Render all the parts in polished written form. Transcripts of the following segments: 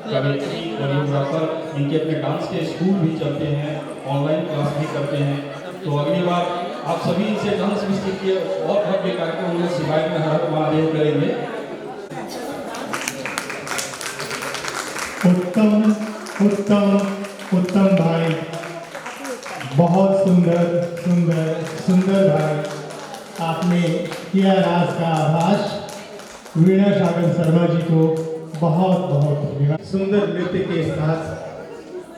कवयित्री, कोरियोग्राफर, इनके अपने डांस के स्कूल भी चलते हैं, ऑनलाइन क्लास भी करते हैं। तो अगली बार आप सभी इनसे डांस भी सीखिए और भव्य कार्यक्रम में शिवाय में हर महादेव करेंगे। उत्तम उत्तम उत्तम भाई, बहुत सुंदर सुंदर सुंदर भाई, आपने किया राज का आभास। वीणा सागर शर्मा जी को बहुत बहुत धन्यवाद। सुंदर नृत्य के साथ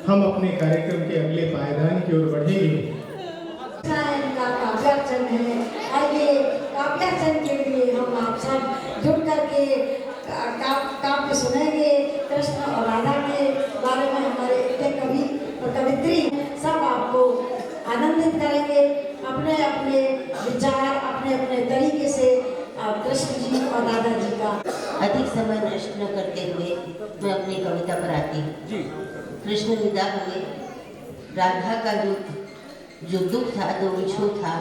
हम अपने कार्यक्रम के अगले पायदान की ओर बढ़ेंगे। काव्यार्चन है, आइए काव्यार्चन के लिए हम आप सब जुट करके काव्य सुनेंगे। कृष्ण और राधा के बारे में हमारे इतने कवि और कवित्री सब आपको आनंदित करेंगे अपने अपने विचार, अपने अपने तरीके से कृष्ण जी और राधा जी का। अधिक समय नष्ट न करते हुए मैं अपनी कविता पर आती हूँ। कृष्ण विदा हुए, राधा का जो दुख था, जो विछोह था,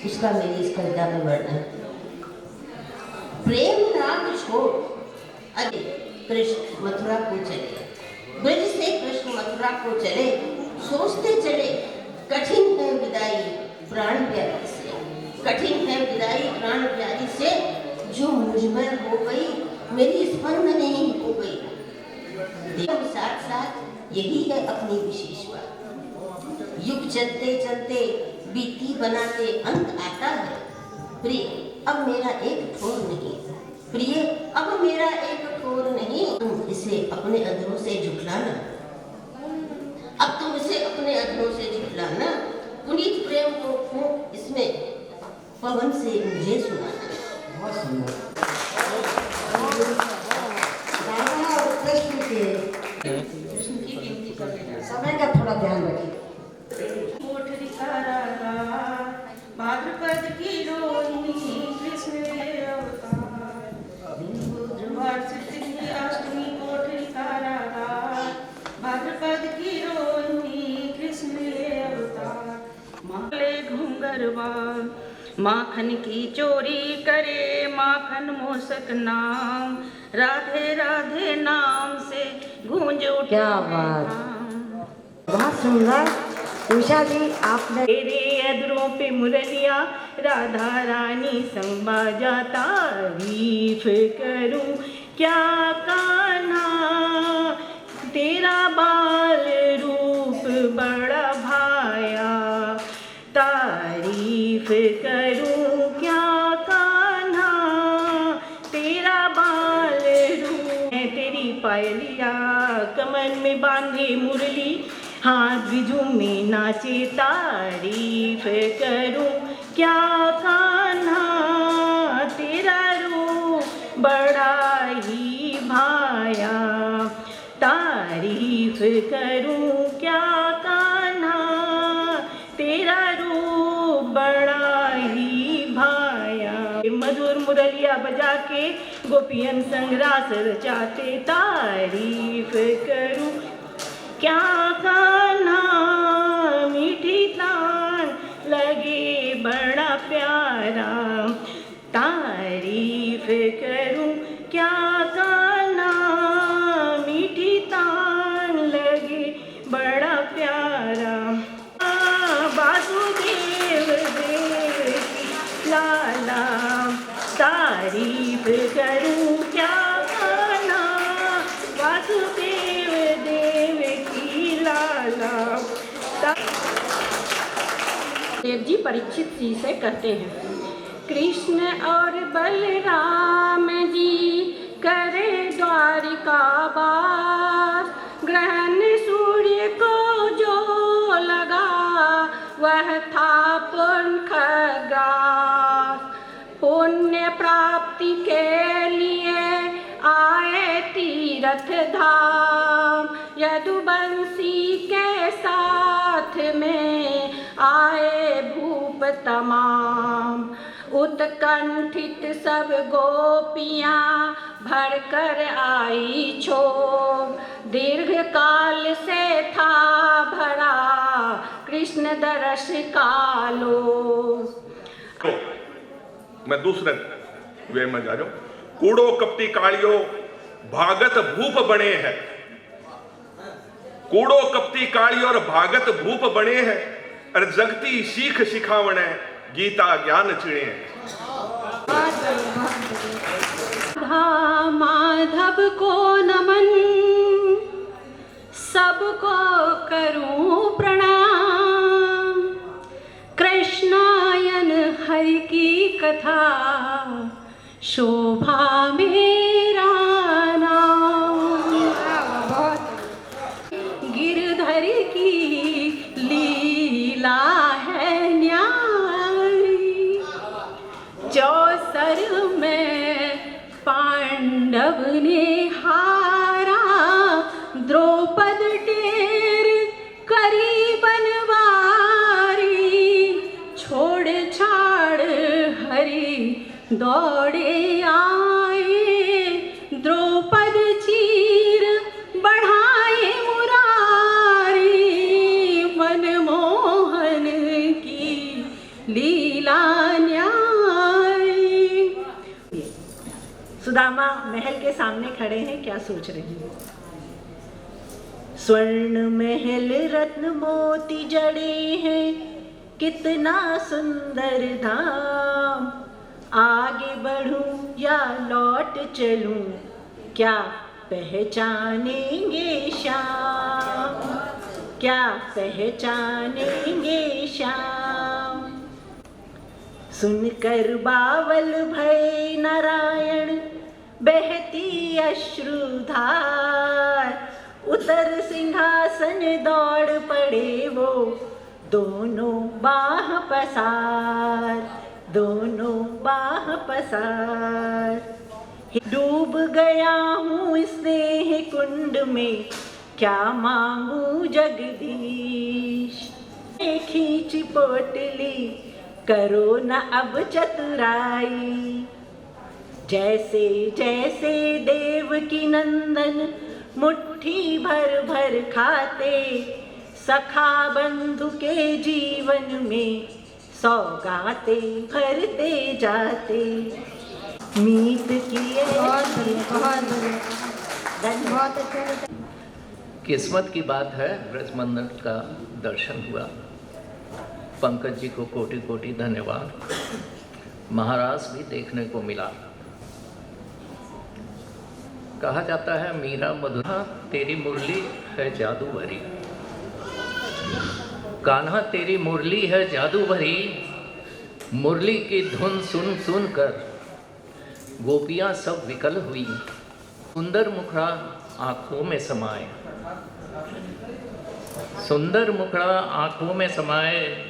उसका मेरी इस कविता में वर्णन। प्रेम राग छोड़ अरे कृष्ण मथुरा को चले, ब्रज से कृष्ण मथुरा को चले, सोचते चले कठिन है विदाई प्राण प्यारी से, कठिन है विदाई प्राण प्यारी से, जो मुझ पर हो गई मेरी स्पंदन नहीं हो गई। साथ साथ यही है अपनी विशेष बात। युग चलते चलते बीती बनाते अंत आता है। प्रिय अब मेरा एक ठोर नहीं, प्रिय अब मेरा एक ठोर नहीं, तुम इसे अपने अधरों से झुठलाना, अब तुम इसे अपने अधरों से झुठलाना, पुनीत प्रेम को फूंक इसमें पवन से मुझे सुनाना। बहुत सुंदर। राधा और कृष्ण के समय का थोड़ा ध्यान रखिए। भाद्रपद की रोहिणी कृष्ण अवतार, अष्टमी कोठरी कारागार, भाद्रपद की रोहिणी कृष्ण अवतार, माले घुंगरवा माखन की चोरी करे, माखन मोसक नाम, राधे राधे नाम से गूंज उठे। क्या बात, बहुत सुंदर। उषा जी आपने तेरे अधरों पे मुरलिया राधा रानी संग बाजा, तारीफ करूं क्या कान्हा, तेरा बाल रूप बड़ा भाया, तारीफ करूं क्या कान्हा, तेरा बाल रूप है, तेरी पायलिया कमर में बांधे मुरली, हाथ बिजू में नाचे, तारीफ करूं क्या कान्हा, तेरा रूप बड़ा ही भाया, तारीफ करूं क्या कान्हा, तेरा रूप बड़ा ही भाया। मधुर मुरलिया बजा के गोपियन संग रास रचाते, तारीफ करूं क्या कान्हा, मीठी तान लगे बड़ा प्यारा, तारीफ करूं क्या कान्हा, मीठी तान लगे बड़ा प्यारा, वासुदेव देव की लाला, तारीफ करूं क्या कान्हा, वासुदेव देव की लाला। देव जी परीक्षित जी से कहते हैं, कृष्ण और बलराम जी करे द्वारिका वास, ग्रहण सूर्य को जो लगा वह था पूर्ण खग्रास, पुण्य प्राप्ति के लिए आए तीर्थ धाम, यदुवंशी के साथ में आए भूप तमाम, उत्कंठित सब गोपियाँ भरकर आई छोम, दीर्घ काल से था भरा कृष्ण दर्श कालो। मैं दूसरे वे में जा रहा हूं। कूड़ो कपटी कालियो भागत भूप बने हैं, कूड़ो कपटी काली और भागत भूप बने हैं, और जगती सीख सिखावण गीता ज्ञान चिणे। राधा माधव को नमन, सबको करूं प्रणाम। कृष्णायन हरि की कथा, शोभा मेरा नाम। गिरधर की लीला है न्यारी, चौसर में पांडव ने हारा। द्रौपद टेर करी बनवारी, छोड़ छाड़ हरि दौड़े आए। द्रौपद चीर बढ़ाए मुरारी, मनमोहन की लीला न्यारी। सुदामा महल के सामने खड़े हैं, क्या सोच रहे हैं? स्वर्ण महल रत्न मोती जड़े हैं, कितना सुंदर धाम। आगे बढ़ूं या लौट चलूं, क्या पहचानेंगे श्याम, क्या पहचानेंगे श्याम। सुनकर बावल भय नारायण, बहती अश्रुधार। उतर सिंहासन दौड़ पड़े वो, दोनों बाह पसार, दोनों बाह पसार। डूब गया हूँ स्नेह कुंड में, क्या मांगू जगदीश। खींच पोटली करो न अब चतुराई, जैसे जैसे देव की नंदन मुट्ठी भर भर खाते। सखा बंधु के जीवन में सौगाते भरते जाते। मीत किए धन्यवाद। किस्मत की बात है, ब्रज मंदिर का दर्शन हुआ। पंकज जी को कोटि कोटि धन्यवाद। महाराज भी देखने को मिला। कहा जाता है मीरा मधुरा तेरी मुरली है जादू भरी। कान्हा तेरी मुरली है जादू भरी, मुरली की धुन सुन सुन कर गोपियाँ सब विकल हुई। सुंदर मुखड़ा आँखों में समाए, सुंदर मुखड़ा आँखों में समाए।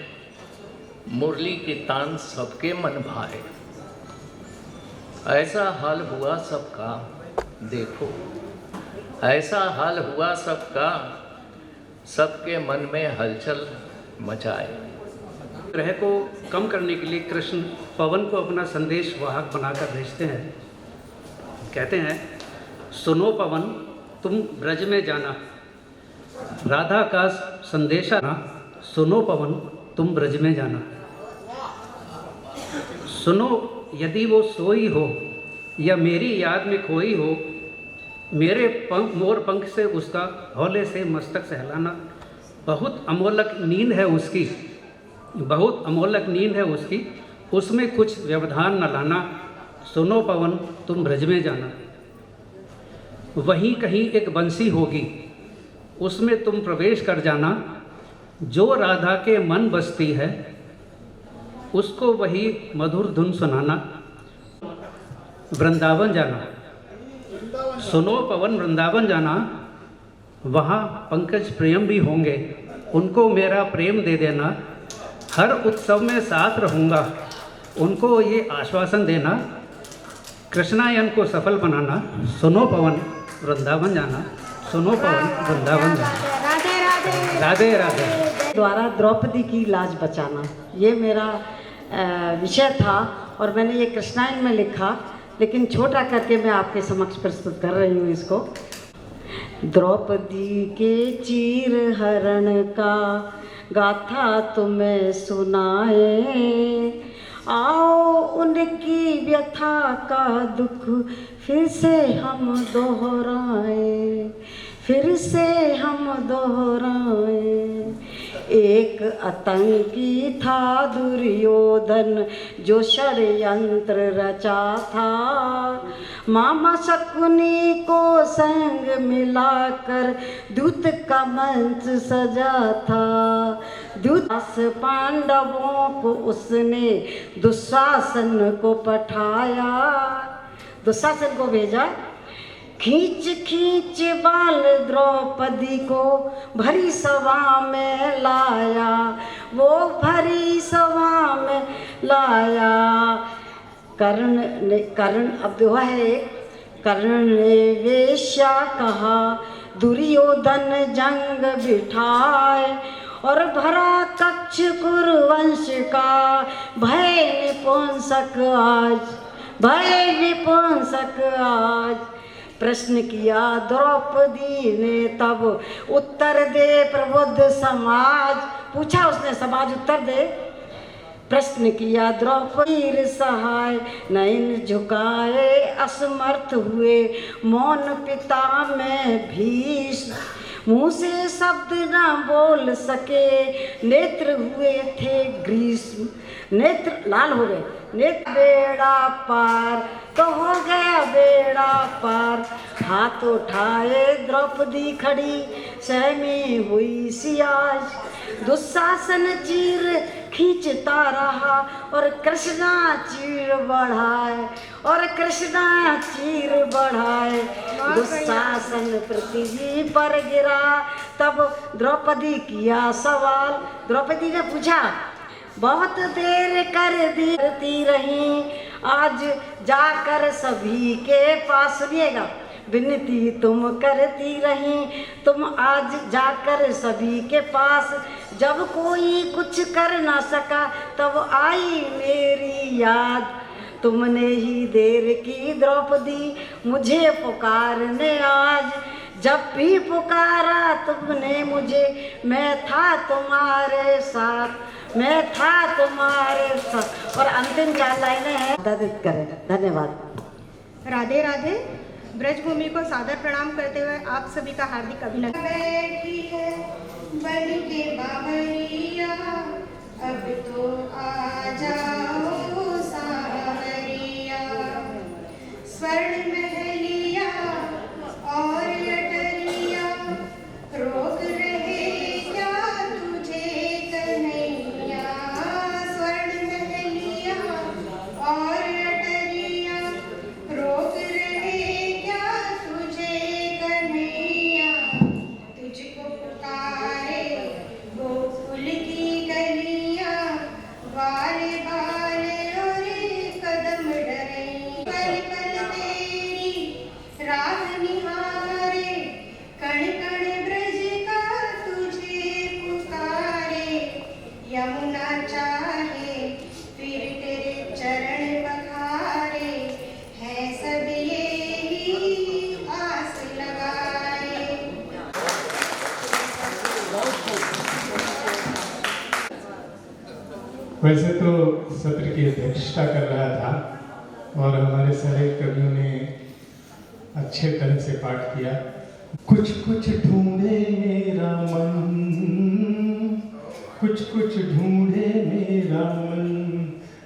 मुरली की तान सबके मन भाए। ऐसा हाल हुआ सबका देखो, ऐसा हाल हुआ सबका, सबके मन में हलचल मचाए। ग्रह को कम करने के लिए कृष्ण पवन को अपना संदेश वाहक बनाकर भेजते हैं। कहते हैं, सुनो पवन तुम ब्रज में जाना, राधा का संदेशा ना। सुनो पवन तुम ब्रज में जाना। सुनो यदि वो सोई हो या मेरी याद में खोई हो, मेरे मोर पंख से उसका हौले से मस्तक सहलाना। बहुत अमोलक नींद है उसकी, बहुत अमोलक नींद है उसकी, उसमें कुछ व्यवधान न लाना। सुनो पवन तुम ब्रज में जाना। वहीं कहीं एक बंसी होगी, उसमें तुम प्रवेश कर जाना। जो राधा के मन बसती है, उसको वही मधुर धुन सुनाना। वृंदावन जाना, सुनो पवन वृंदावन जाना। वहाँ पंकज प्रेम भी होंगे, उनको मेरा प्रेम दे देना। हर उत्सव में साथ रहूँगा, उनको ये आश्वासन देना। कृष्णायन को सफल बनाना। सुनो पवन वृंदावन जाना, सुनो पवन वृंदावन जाना। राधे राधे राधे राधे। द्वारा द्रौपदी की लाज बचाना, ये मेरा विषय था और मैंने ये कृष्णायन में लिखा, लेकिन छोटा करके मैं आपके समक्ष प्रस्तुत कर रही हूँ इसको। द्रौपदी के चीर हरण का गाथा तुम्हें सुनाए, आओ उनकी व्यथा का दुख फिर से हम दोहराए। फिर से हम दोहराएं। एक आतंकी था दुर्योधन जो षड्यंत्र रचा था, मामा शकुनी को संग मिलाकर दूत का मंच सजा था। दूतास पांडवों को उसने दुशासन को पठाया, दुशासन को भेजा। खींच खींच बाल द्रौपदी को भरी सभा में लाया, वो भरी सभा में लाया। कर्ण अब वह है, कर्ण ने वेश्या कहा दुर्योधन जंग बिठाए, और भरा कक्ष कुरुवंश का भय निपुंसक आज, भय निपुंसक आज। प्रश्न किया द्रौपदी ने तब उत्तर दे प्रबुद्ध समाज, पूछा उसने समाज उत्तर दे। प्रश्न किया द्रौपदी सहाय, नयन झुकाए असमर्थ हुए मौन पिता में भीष्म, मुँह से शब्द न बोल सके, नेत्र हुए थे ग्रीष्म, नेत्र लाल हो गए। नेत्र बेड़ा पार तो हो गया बेड़ा पार, हाथ उठाए द्रौपदी खड़ी सहमी हुई सियाज। दुशासन चीर खींचता रहा और कृष्णा चीर बढ़ाए, और कृष्णा चीर बढ़ाए। दुशासन पृथ्वी पर गिरा, तब द्रौपदी किया सवाल। द्रौपदी ने पूछा बहुत देर करती रही, आज जाकर सभी के पास, सुनिएगा, विनती तुम करती रही, तुम आज जाकर सभी के पास। जब कोई कुछ कर ना सका तब आई मेरी याद, तुमने ही देर की द्रौपदी मुझे पुकारने आज। जब भी पुकारा तुमने मुझे, मैं था तुम्हारे साथ, मैं था तुम्हारे साथ। और अंतिम 4 लाइनें हैं, आदत करें। धन्यवाद। राधे राधे। ब्रजभूमि को सादर प्रणाम करते हुए आप सभी का हार्दिक अभिनंदन। बैठी है बन के बावरिया, अब तो आ जाओ सावरिया। स्वर्ण महलिया और अटरिया, रोक रहे क्या तुझे कन्हैया। स्वर्ण महलिया और अटरिया, रोक रहे क्या तुझे कन्हैया। तुझको पुकारे गोकुल की गलियां, बारे बारे और कदम डरे। पल पल तेरी राह निहारे, कण कण ब्रज का तुझे पुकारे। यमुना चाहे फिर तेरे चरण बखारे, है सब यही आस लगाए। वैसे तो सत्र की अध्यक्षता कर रहा था और हमारे सारे कवियों ने अच्छे तरह से पाठ किया। कुछ कुछ ढूंढे मेरा मन, कुछ कुछ ढूंढे मेरा मन,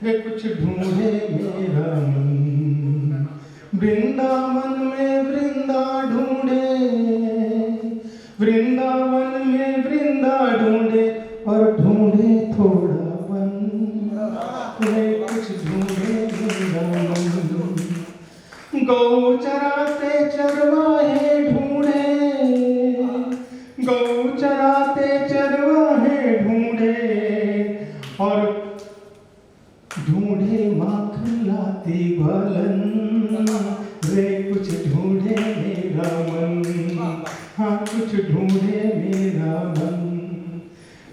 वे कुछ ढूंढे मेरा मन। वृंदावन में वृंदा ढूंढे, वृंदावन में वृंदा ढूंढे, और ढूंढे थोड़ा वन, वे कुछ ढूंढे मेरा मन। गौ चराते चरवाहे ढूंढे, गौ चराते चरवाहे ढूंढे, और ढूंढे माखन लाती ग्वालन, वे कुछ ढूंढे मेरा मन। हाँ, कुछ ढूंढे मेरा मन।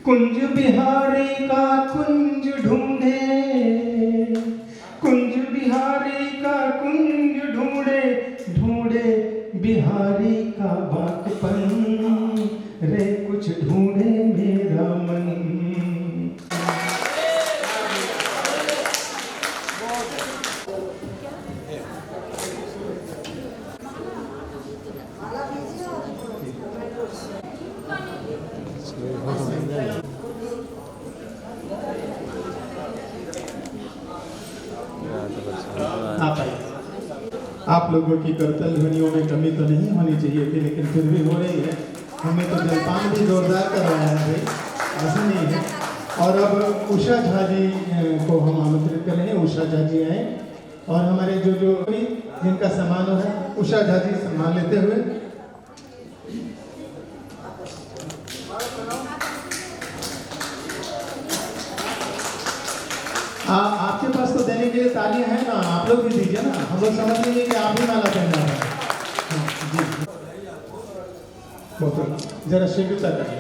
कुंज बिहारी का कुंज ढूंढे, कुंज बिहारी का कुंज ढूंढे, ढूंढे बिहारी का बाकपन, रे कुछ ढूंढे मेरा मन। आप लोगों की करतल ध्वनियों में कमी तो नहीं होनी चाहिए थी, लेकिन फिर भी हो रही है। हमें तो जलपान भी जोरदार करवाया है भाई, ऐसा नहीं है। और अब उषा झा जी को हम आमंत्रित कर रहे हैं। उषा झा जी आए और हमारे जो जिनका सम्मान है उषा झा जी सम्मान लेते हुए। आपके पास तो देने के लिए तालियां हैं ना, आप लोग भी दीजिए ना, हम लोग समझ लेंगे कि आप ही माला पहनना है। जी बहुत जरा शीघ्रता करिए।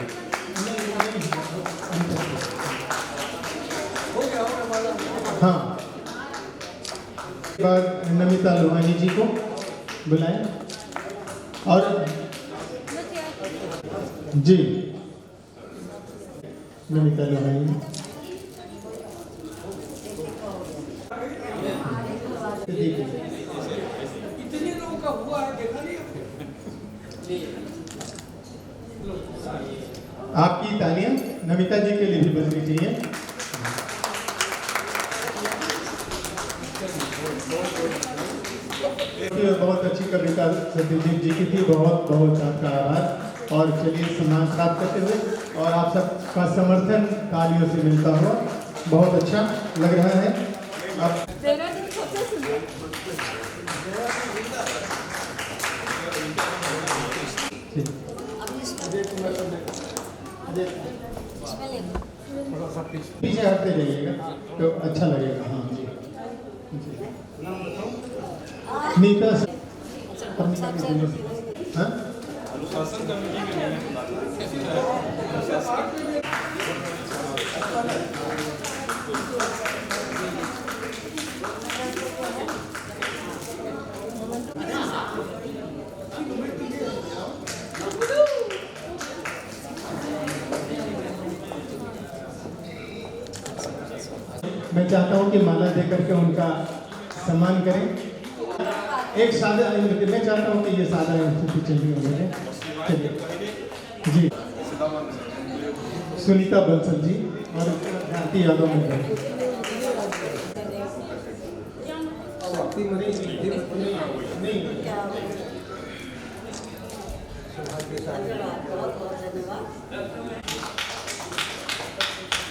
हाँ, बाद नमिता लोहानी जी को बुलाएं और जी नमिता लोहानी इतने लोगों का हुआ है, देखा नहीं आपकी तालियां नमिता जी के लिए भी बजनी चाहिए। बहुत अच्छी कविता सत्यजीत जी की थी, बहुत बहुत आपका आभार। और चलिए सम्मान प्राप्त करते हुए और आप सबका समर्थन तालियों से मिलता हुआ बहुत अच्छा लग रहा है। अब पीछे हटते जाइएगा तो अच्छा लगेगा। हाँ जी, नीता अनुशासन कमेटी मैं चाहता हूं कि माला देकर के उनका सम्मान करें। एक सादा, मैं चाहता हूं कि ये सादा चलिए जी, सुनीता बंसल जी और भारती यादव में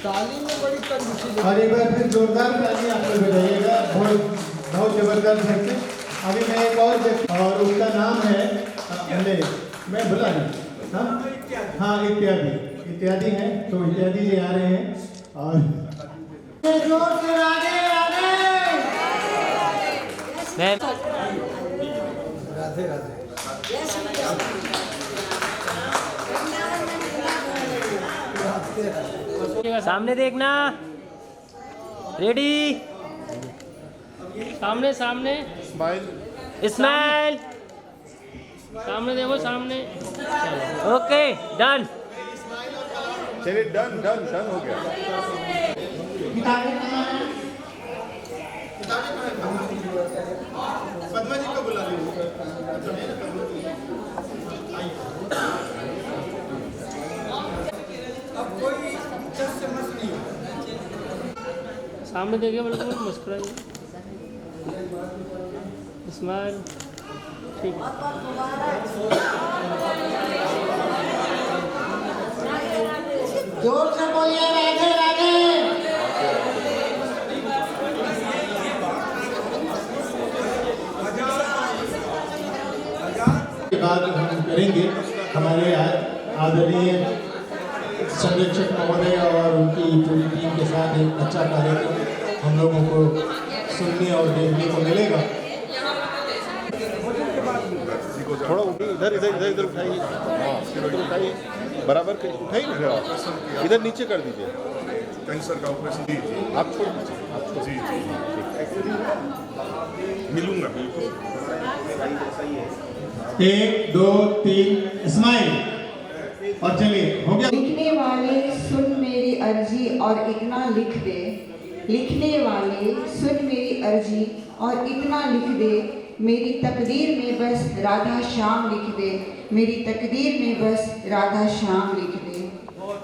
ताली में बड़ी कंजूसी। और एक बार फिर जोरदार ताली आप लोग बजाइएगा, बहुत बहुत जबरदस्त है। अभी मैं एक और व्यक्ति, और उसका नाम है मैं भुला नहीं, हाँ इत्यादि हैं, तो इत्यादि जी आ रहे हैं और जोर से राधे राधे राधे। सामने देखना, रेडी, सामने सामने स्माइल, सामने देखो सामने, ओके डन। चलिए डन डन डन हो गया। पद्मा जी को बुला लीजिए। अब कोई जस से मत नहीं हो। सामने देखिए, बिल्कुल मुस्कुराइए, स्माइल, ठीक है। जोर से बोलिए राधे राधे। के बाद हम करेंगे हमारे आदरणीय संरक्षक महोदय और उनकी पूरी टीम के साथ एक अच्छा कार्यक्रम हम लोगों को सुनने और देखने को मिलेगा। थोड़ा इधर इधर इधर इधर उठाइए, हाँ इधर उठाइए, बराबर उठाइए ना, फिर इधर नीचे कर दीजिए। कैंसर का ऑपरेशन आप छोड़ दीजिए, आप छोड़ जी मिलूंगा बिल्कुल। 1 2 3 स्माइल और चलिए हो गया। लिखने वाले सुन मेरी अर्जी और इतना लिख दे, लिखने वाले सुन मेरी अर्जी और इतना लिख दे, मेरी तकदीर में बस राधा श्याम लिख दे, मेरी तकदीर में बस राधा श्याम लिख दे।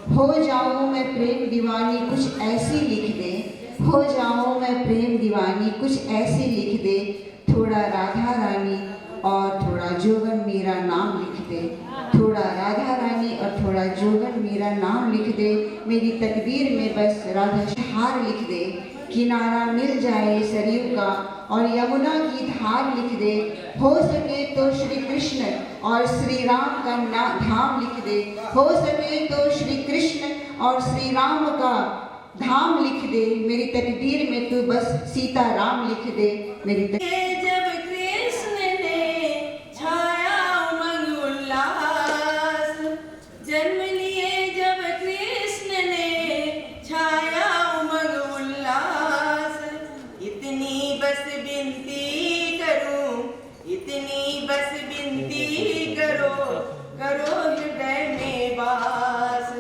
हो जाऊं मैं प्रेम दीवानी कुछ ऐसी लिख दे, हो जाऊं मैं प्रेम दीवानी कुछ ऐसी लिख दे, थोड़ा राधा रानी और थोड़ा जोगन मेरा नाम लिख दे, थोड़ा राधा रानी और थोड़ा जोगन मेरा नाम लिख दे, मेरी तकदीर में बस राधा शहार लिख दे, किनारा मिल जाए सरयू का और यमुना की धार लिख दे, हो सके तो श्री कृष्ण और श्री राम का धाम लिख दे, हो सके तो श्री कृष्ण और श्री राम का धाम लिख दे, मेरी तकदीर में तू बस सीता राम लिख दे, मेरी जब कृष्ण ने छाया उमंग उल्लास, जन्म लिए जब कृष्ण ने छाया उमंग उल्लास, इतनी बस विनती करूं, इतनी बस विनती करो, करो हृदय में वास,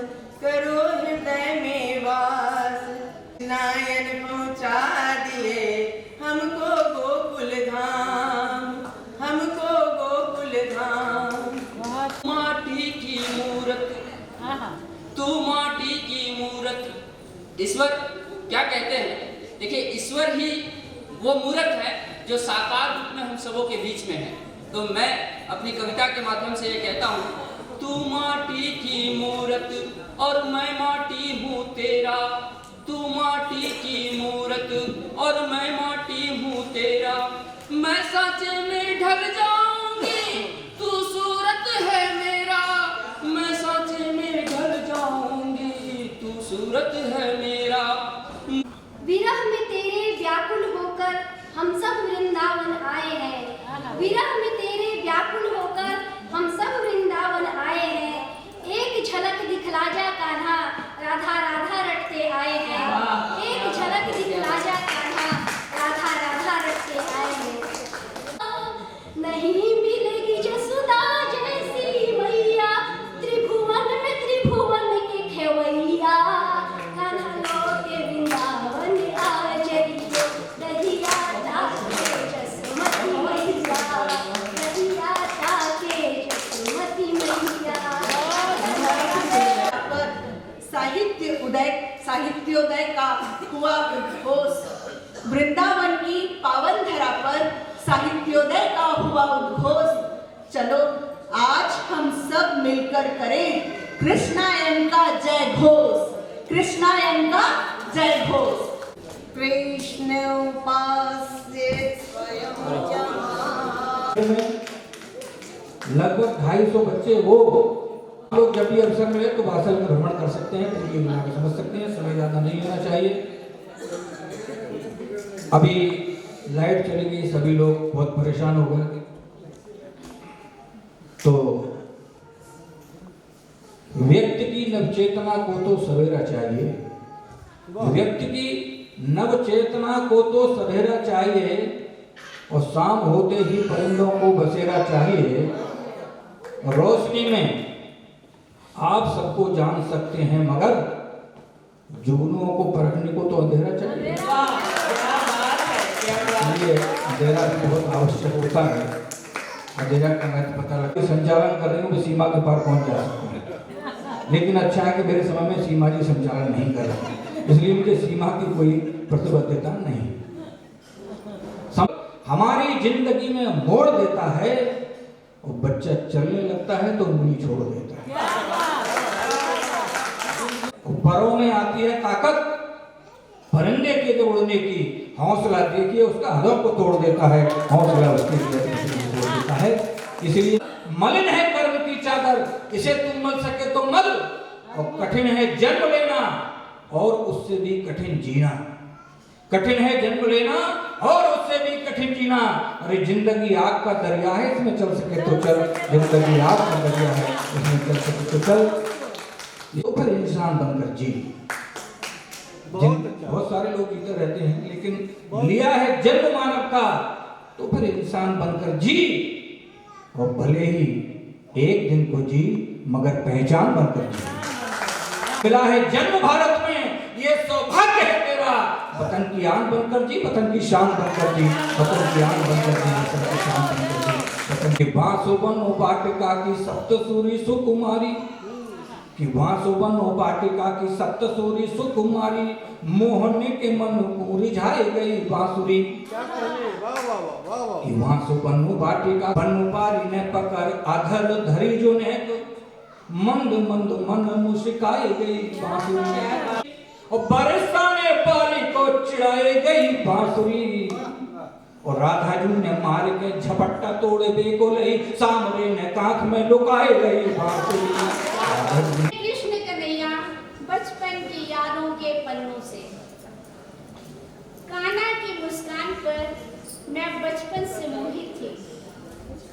करो हृदय में वास, नायन पहुंचा दिए हमको गोकुल धाम, हमको गोकुल धाम। माटी की मूरत, तू माटी की मूरत। ईश्वर क्या कहते हैं? देखिए, ईश्वर ही वो मूरत है जो साकार रूप में हम सबों के बीच में है। तो मैं अपनी कविता के माध्यम से ये कहता हूँ, तू माटी की मूरत और मैं माटी हूँ तेरा, तू माटी की मूरत और मैं माटी हूँ तेरा, मैं सांचे में ढल जाऊंगी, तू सूरत है मेरा, मैं सांचे में ढल जाऊंगी, तू सूरत है मेरा। विरह में तेरे व्याकुल होकर हम सब वृंदावन आए हैं, विरह में तेरे व्याकुल होकर हम सब वृंदावन आए हैं, एक झलक दिखला जा कान्हा, राधा राधा रटते आए हैं, एक झलक दिखला जा कान्हा, राधा राधा रटते आए हैं। नहीं मिलेगी जसुदा जैसी मैया, त्रिभुवन में त्रिभुवन के खेवैया, कान्हा लौटे वृंदावन आ जइयो, दहिया ताके जसमती मैया, दहिया ताके जसमती मैया। साहित्योदय का हुआ उद्घोष, वृंदावन की पावन धरा पर साहित्योदय का हुआ उद्घोष। चलो आज हम सब मिलकर करें कृष्णायन का जय घोष, कृष्णायन का जय घोष। कृष्ण उपास्य स्वयं लगभग 250 बच्चे वो लोग जब भी अवसर मिले तो वासल में भ्रमण कर सकते हैं, उनकी योजना को समझ सकते हैं, समय ज़्यादा नहीं होना चाहिए। अभी लाइट चली गई, सभी लोग बहुत परेशान हो गए, तो व्यक्ति की नवचेतना को तो सवेरा चाहिए, व्यक्ति की नवचेतना को तो सवेरा चाहिए, और शाम होते ही परिंदों को बसेरा चाहिए। रोशनी में आप सबको जान सकते हैं, मगर जुगनुओं को परखने को तो अंधेरा चाहिए। इसलिए अंधेरा भी बहुत आवश्यक होता है। अंधेरा का महत्व पता लगे, संचालन कर रहे हो सीमा के पार पहुंच जा सकते हैं, लेकिन अच्छा है कि मेरे समय में सीमा जी संचालन नहीं कर रहे, इसलिए मुझे सीमा की कोई प्रतिबद्धता नहीं। हमारी जिंदगी में मोड़ देता है, और बच्चा चलने लगता है तो उंगली छोड़ देता है। परों में आती है ताकत परिंदे के उड़ने की, हौसला देखिए उसका हृदय को तोड़ देता है, हौसला उसके तोड़ देता है। इसलिए मलिन है कर्म की चादर, इसे तुम मल सके तो मल, और कठिन है जन्म लेना और उससे भी कठिन जीना, कठिन है जन्म लेना और उससे भी कठिन जीना। अरे जिंदगी आग का दरिया है, इसमें चल सके तो चल, जिंदगी आग का दरिया है, इसमें चल सके तो चल, तो फिर इंसान बनकर जी। बहुत सारे लोग इधर रहते हैं, लेकिन लिया है जन्म मानव का, तो फिर इंसान बनकर जी, और भले ही एक दिन को जी मगर पहचान बनकर जी। मिला है जन्म भारत में, ये सौभाग्य है तेरा, वतन की आन बनकर जी, वतन की शान बनकर जी, वतन की आन बनकर जी, वतन की शान बनकर जी। वतन के बांसुबन वाटिका की सप्तसूरी सुकुमारी, कि वहाँ सुबनो वाटिका की सप्तसूरी सुकुमारी मोहन के मन को रिझाई गई बांसुरी। कि वहाँ सुबनो वाटिका बनपारी ने पकड़ अधर धरी जो ने मंद मंद मन मुस्काई गई बांसुरी। और बरसाने पारी को चिढ़ाई गई बांसुरी। और राधा जी ने मार के झपट्टा तोड़े बेगोले सामरे ने कांख में लुकाए गई बांसुरी। कृष्ण कन्हैया बचपन की यादों के पन्नों से। कान्हा की मुस्कान पर मैं बचपन से मोहित थी।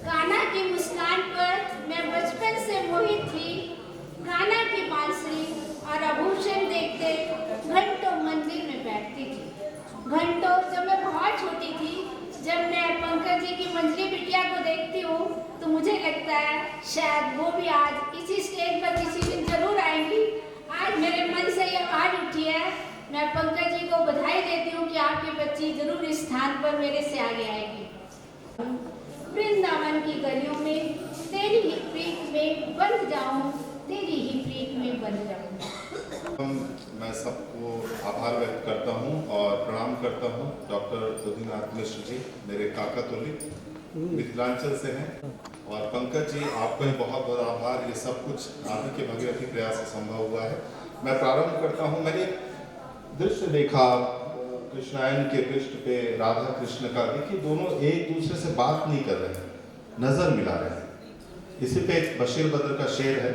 कान्हा की मुस्कान पर मैं बचपन से मोहित थी। कान्हा की बांसुरी और आभूषण देखते घंटों मंदिर में बैठती थी। घंटों जब मैं बहुत छोटी थी, जब मैं पंकज जी की मंजली बिटिया को देखती हूँ तो मुझे लगता है शायद वो भी आज इसी स्टेज पर किसी दिन जरूर आएंगी। आज मेरे मन से ये आवाज उठी है, मैं पंकज जी को बधाई देती हूँ कि आपकी बच्ची जरूर इस स्थान पर मेरे से आगे आएगी। वृंदावन की गलियों में तेरी ही प्रीत में बंध जाऊं, तेरी ही प्रीत में बंध जाऊं। मैं सबको आभार व्यक्त करता हूँ और प्रणाम करता हूँ। डॉक्टर रुधिनाथ मिश्र जी मेरे काका तुल्य मिथिलांचल से हैं और पंकज जी आपका भी बहुत बहुत आभार। ये सब कुछ आप ही के भगीरथी प्रयास से संभव हुआ है। मैं प्रारंभ करता हूँ। मैंने दृश्य देखा कृष्णायन के पृष्ठ पे राधा कृष्ण का। देखिए दोनों एक दूसरे से बात नहीं कर रहे हैं, नजर मिला रहे हैं। इसी पे एक बशीर बद्र का शेर है,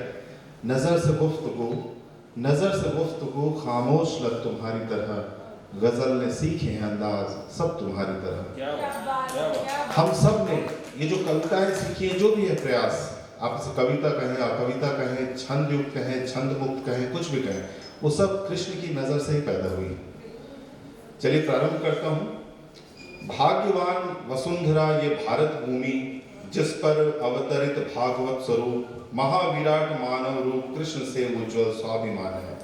नजर से गुफ्तगू, नजर से गुफ्तगू खामोश लग तुम्हारी तरह, गजल ने सीखे हैं अंदाज सब तुम्हारी तरह। हम सब ने ये जो कविताएं सीखी हैं, जो भी है प्रयास, आप इसे कविता कहें, आप कविता कहें, छंद युक्त कहें, छंद मुक्त कहें, कुछ भी कहें, वो सब कृष्ण की नजर से ही पैदा हुई। चलिए प्रारंभ करता हूँ। भाग्यवान वसुंधरा ये भारत भूमि, जिस पर अवतरित भागवत स्वरूप महाविराट मानव रूप कृष्ण से उज्ज्वल स्वाभिमान है।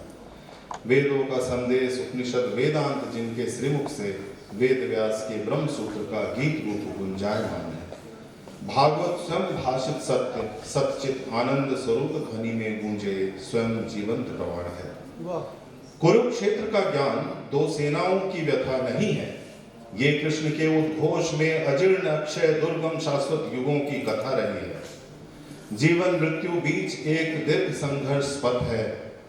वेदों का संदेश उपनिषद वेदांत जिनके श्रीमुख से वेद व्यास के ब्रह्म सूत्र का गीत रूप गुंजायमान है। भागवत स्वयं भाषित सत्य सच्चित आनंद स्वरूप ध्वनि में गूंजे स्वयं जीवंत प्रमाण है। कुरुक्षेत्र का ज्ञान दो सेनाओं की व्यथा नहीं है, ये कृष्ण के उद्घोष में अजीर्ण अक्षय दुर्गम शाश्वत युगों की कथा रही है। जीवन मृत्यु बीच एक दीर्घ संघर्ष पथ है,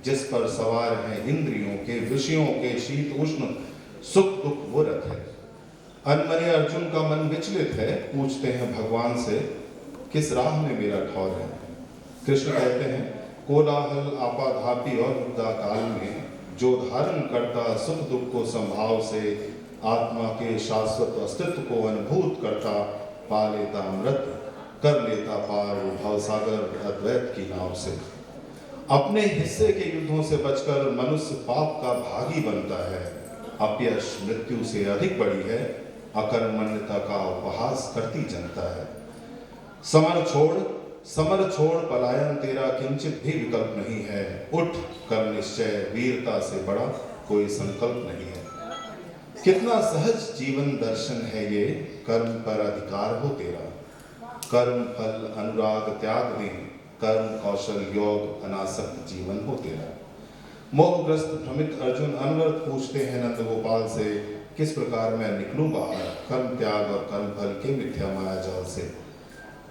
जिस पर सवार है इंद्रियों के विषयों के शीत उष्ण सुख दुख वो रथ है। अनमने अर्जुन का मन विचलित है, पूछते हैं भगवान से किस राह में मेरा ठौर है। कृष्ण कहते हैं कोलाहल आपाधापी और युद्धा काल में जो धारण करता सुख दुख को संभाव से, आत्मा के शाश्वत अस्तित्व को अनुभूत करता, पा लेता अमृत कर लेता पार भवसागर अद्वैत की नाव से। अपने हिस्से के युद्धों से बचकर मनुष्य पाप का भागी बनता है। अपयश मृत्यु से अधिक बड़ी है, अकर्मण्यता का उपहास करती जनता है। समर छोड़ पलायन तेरा किंचित भी विकल्प नहीं है। उठ कर निश्चय वीरता से बड़ा कोई संकल्प नहीं है। कितना सहज जीवन दर्शन है ये, कर्म पर अधिकार हो तेरा। कर्म फल अनुराग त्याग दे, कर्म कौशल योग अनासक्त जीवन हो तेरा। मोहग्रस्त भ्रमित अर्जुन अनवरत पूछते हैं नंद गोपाल से, किस प्रकार मैं निकलूं बाहर कर्म त्याग और कर्म फल के मिथ्या माया जाल से।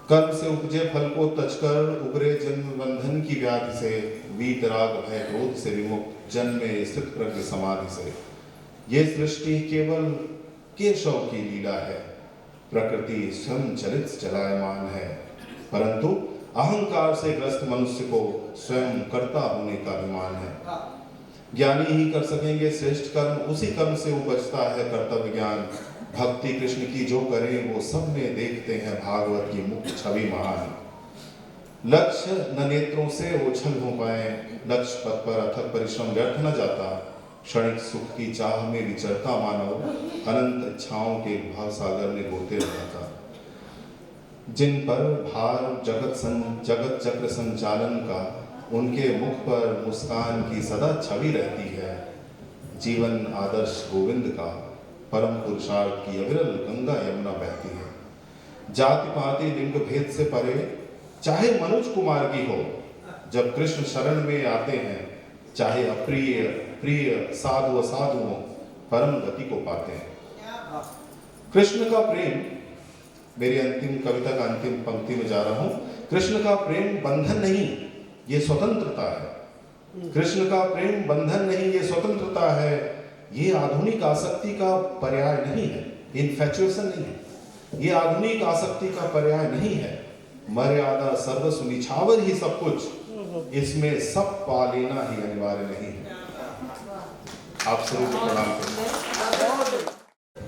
कर्म से उपजे फल को तजकर उबरे जन्म बंधन की व्याधि से, वीतराग भय क्रोध से विमुक्त जन्मे स्थित प्रज्ञ समाधि से। ये सृष्टि केवल केशव की लीला है, प्रकृति स्वयं चलित चलायमान है, परंतु अहंकार से ग्रस्त मनुष्य को स्वयं कर्ता होने का अभिमान है। ज्ञानी ही कर सकेंगे श्रेष्ठ कर्म, उसी कर्म से उपजता है कर्तव्य ज्ञान। भक्ति कृष्ण की जो करें वो सब में देखते हैं भागवत की मुक्त छवि महान। लक्ष्य न नेत्रों से ओझल हो पाए, लक्ष्य पथ पर अथक परिश्रम व्यर्थ न जाता। क्षणिक सुख की चाह में विचरता मानव, अनंत इच्छाओं के भाव सागर में गोते रहता। जिन पर भार जगत चक्र संचालन का, उनके मुख पर मुस्कान की सदा छवि रहती है। जीवन आदर्श गोविंद का, परम पुरुषार्थ की अविरल गंगा यमुना बहती है। जाति पाति लिंग भेद से परे, चाहे मनुज कुमार की हो, जब कृष्ण शरण में आते हैं, चाहे अप्रिय प्रिय साधु असाधुओं, परम गति को पाते हैं। कृष्ण का प्रेम, मेरी अंतिम कविता का अंतिम पंक्ति में जा रहा हूं। कृष्ण का प्रेम बंधन नहीं, ये स्वतंत्रता है। कृष्ण का प्रेम बंधन नहीं, ये स्वतंत्रता है। ये आधुनिक आसक्ति का पर्याय नहीं है, इन्फैचुएशन नहीं है। ये आधुनिक आसक्ति का पर्याय नहीं है। मर्यादा सर्वस्व निछावर ही सब कुछ, इसमें सब पा लेना ही अनिवार्य नहीं है। आप सभी को प्रणाम करते हैं।